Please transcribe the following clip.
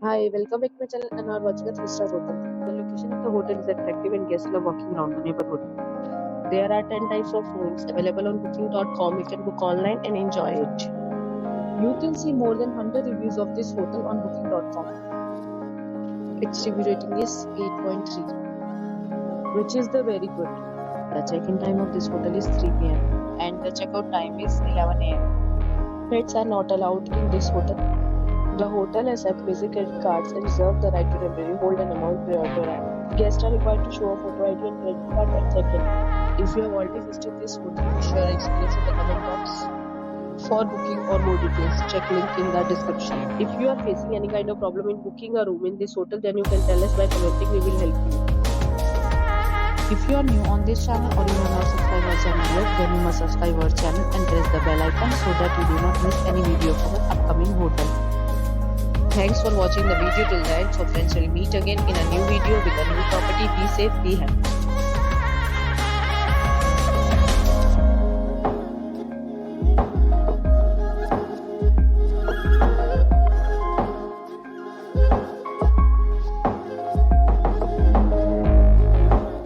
Hi, welcome back to my channel and are watching a 3-star hotel. The location of the hotel is attractive and guests love walking around the neighborhood. There are 10 types of rooms available on booking.com. You can book online and enjoy it. You can see more than 100 reviews of this hotel on booking.com. Its review rating is 8.3, which is the very good. The check-in time of this hotel is 3 p.m. and the checkout time is 11 a.m. Pets are not allowed in this hotel. The hotel accepts basic credit cards and reserves the right to temporarily hold an amount prior to arrival. Guests are required to show a photo ID and credit card at check-in. If you have already visited this hotel, share your experience in the comment box. For booking or more details, check link in the description. If you are facing any kind of problem in booking a room in this hotel, then you can tell us by commenting. We will help you. If you are new on this channel or you have not subscribed our channel yet, then you must subscribe our channel and press the bell icon so that you do not miss any video from our upcoming hotel. Thanks for watching the video till the end. So friends, will meet again in a new video with a new property. Be safe, be happy.